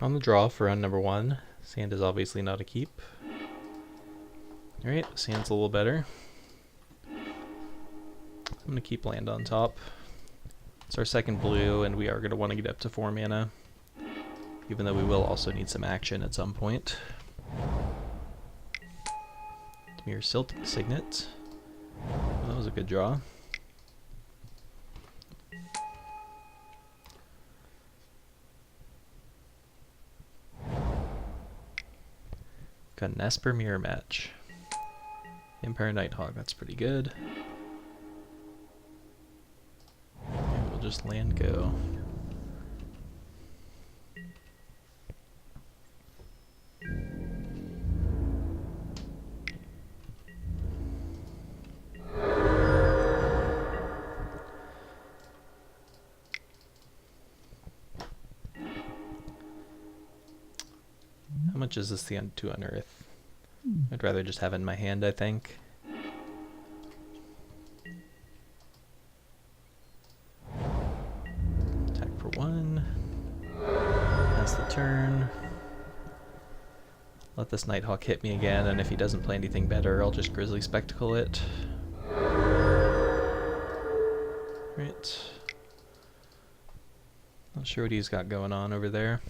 On the draw for round number 1, sand is obviously not a keep. Alright, sand's a little better. I'm going to keep land on top. It's our second blue, and we are going to want to get up to 4 mana, even though we will also need some action at some point. Demir Signet. Well, that was a good draw. Got an Esper Mirror Match. Empire Nighthawk, that's pretty good. Maybe we'll just land go. How much is this to unearth? I'd rather just have it in my hand, I think. Attack for 1. That's the turn. Let this Nighthawk hit me again, and if he doesn't play anything better, I'll just Grizzly Spectacle it. Right. Not sure what he's got going on over there.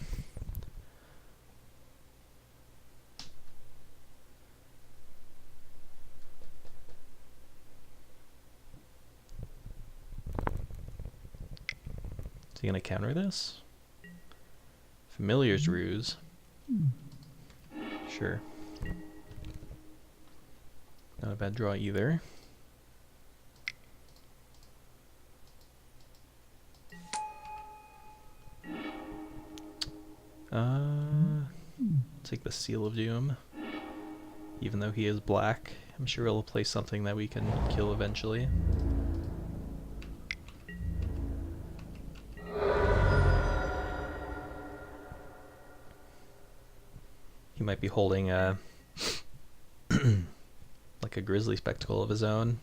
Is he going to counter this? Familiar's Ruse. Sure. Not a bad draw either. Take the Seal of Doom. Even though he is black, I'm sure he'll play something that we can kill eventually. He might be holding a like a Grizzly Spectacle of his own.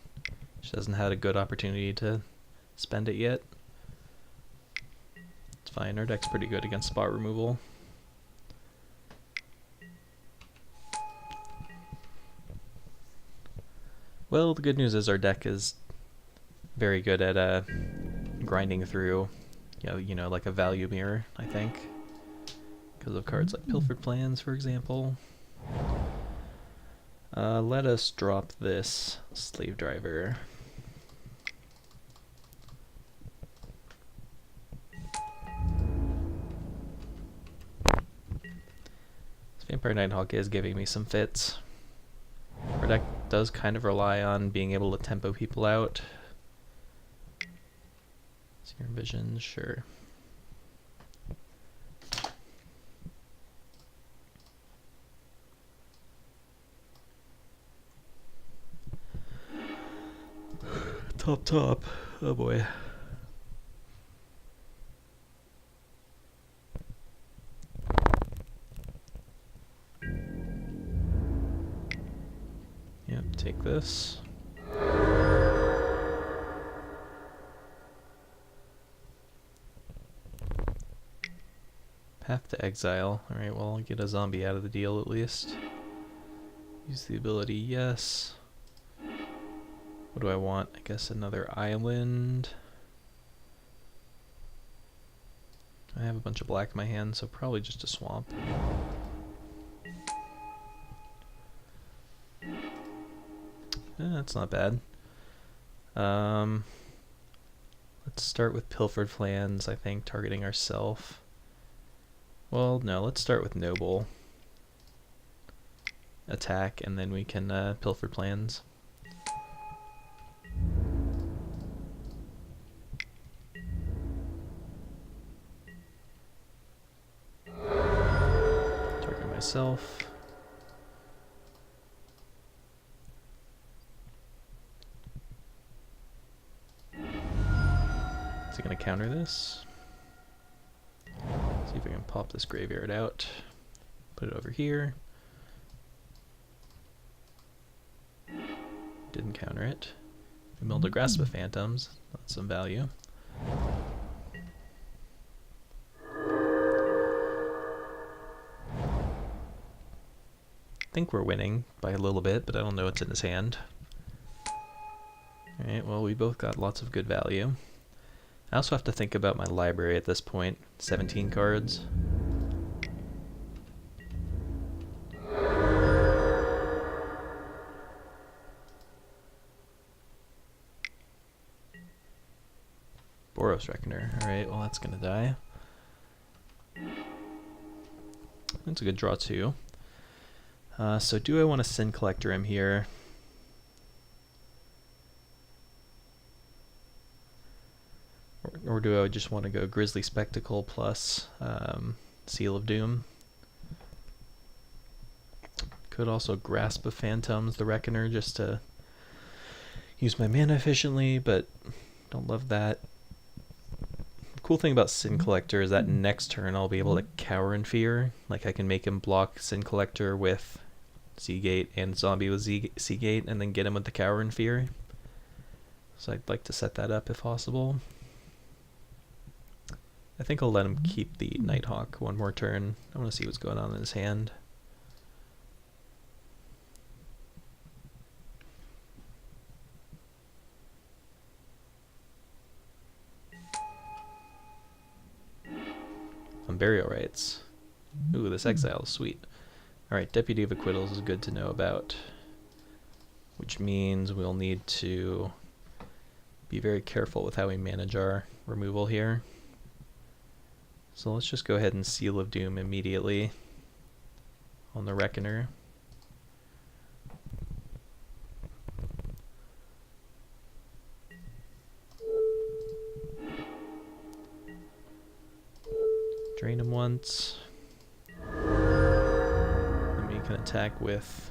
Just hasn't had a good opportunity to spend it yet. It's fine, our deck's pretty good against spot removal. Well, the good news is our deck is very good at grinding through, you know, like a value mirror, I think. Because of cards like Pilfered Plans, for example. Let us drop this Slave Driver. This Vampire Nighthawk is giving me some fits. Our deck does kind of rely on being able to tempo people out. Seer Vision, sure. Top. Oh boy. Yep, take this. Path to Exile. Alright, well, I'll get a zombie out of the deal at least. Use the ability, yes. What do I want? I guess another island. I have a bunch of black in my hand, so probably just a swamp. That's not bad. Let's start with Pilfered Plans, I think, targeting ourselves. Well, no, let's start with Noble. Attack, and then we can Pilfered Plans. Target myself. Is he going to counter this? See if I can pop this graveyard out. Put it over here. Didn't counter it. We milled a Grasp of Phantoms. That's some value. think we're winning by a little bit, but I don't know what's in his hand. Alright, well, we both got lots of good value. I also have to think about my library at this point. 17 cards. Boros Reckoner. Alright, well that's gonna die. That's a good draw too. So do I want to Sin Collector him here? Or do I just want to go Grizzly Spectacle plus Seal of Doom? Could also Grasp of Phantoms, the Reckoner, just to use my mana efficiently, but don't love that. The cool thing about Sin Collector is that next turn I'll be able to Cower in Fear. Like I can make him block Sin Collector with Seagate and Zombie with Seagate, and then get him with the Cower in Fear. So I'd like to set that up if possible. I think I'll let him keep the Nighthawk one more turn. I want to see what's going on in his hand. On Burial Rites. Ooh, this exile is sweet. Alright, Deputy of Acquittals is good to know about. Which means we'll need to be very careful with how we manage our removal here. So let's just go ahead and Seal of Doom immediately on the Reckoner. Drain him once. Then we can attack with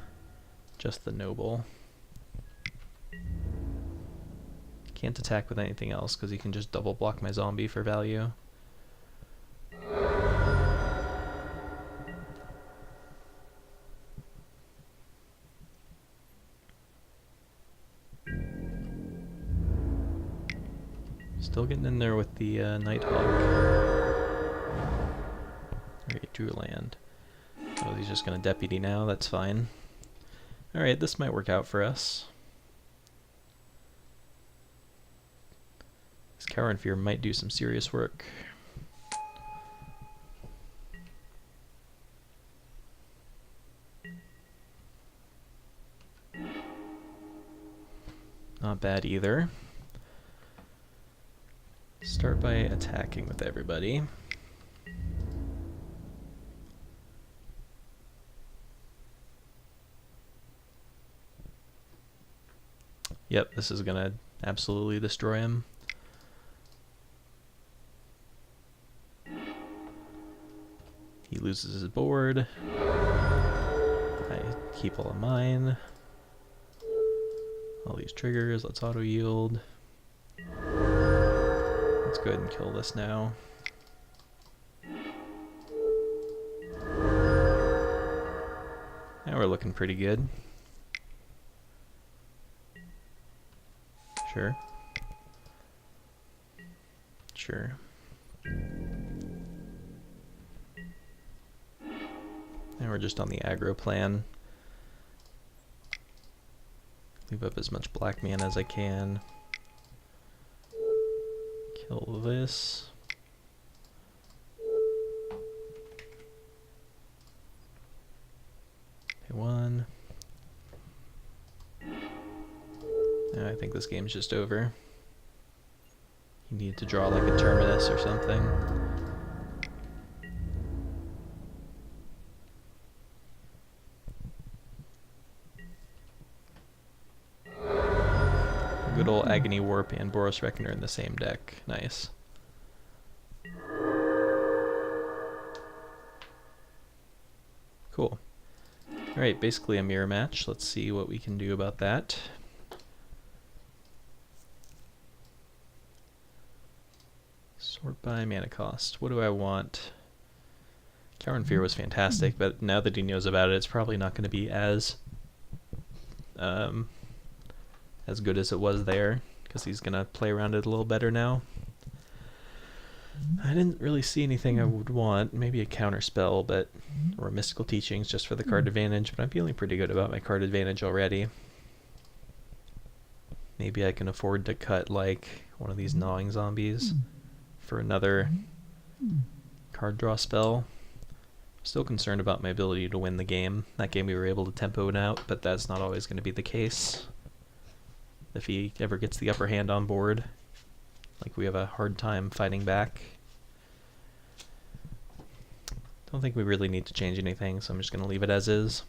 just the Noble. Can't attack with anything else because he can just double block my zombie for value. Still getting in there with the Nighthawk. Alright, drew land. Oh, he's just going to Deputy now, that's fine. Alright, this might work out for us. This Cower in Fear might do some serious work. Not bad either. Start by attacking with everybody. Yep, this is gonna absolutely destroy him. He loses his board. I keep all of mine. All these triggers, let's auto yield. Let's go ahead and kill this now. Now we're looking pretty good. Sure. Sure. Now we're just on the aggro plan. Leave up as much black mana as I can. Kill this. Pay one. Now I think this game's just over. You need to draw like a Terminus or something. Good old Agony Warp and Boros Reckoner in the same deck. Nice. Cool. Alright, basically a mirror match. Let's see what we can do about that. Sort by mana cost. What do I want? Cower in Fear was fantastic, but now that he knows about it, it's probably not going to be as good as it was there, because he's going to play around it a little better now. I didn't really see anything I would want. Maybe a counter spell, or mystical teachings just for the card advantage, but I'm feeling pretty good about my card advantage already. Maybe I can afford to cut like one of these gnawing zombies for another card draw spell. Still concerned about my ability to win the game. That game we were able to tempo it out, but that's not always going to be the case. If he ever gets the upper hand on board, like we have a hard time fighting back. Don't think we really need to change anything, so I'm just going to leave it as is.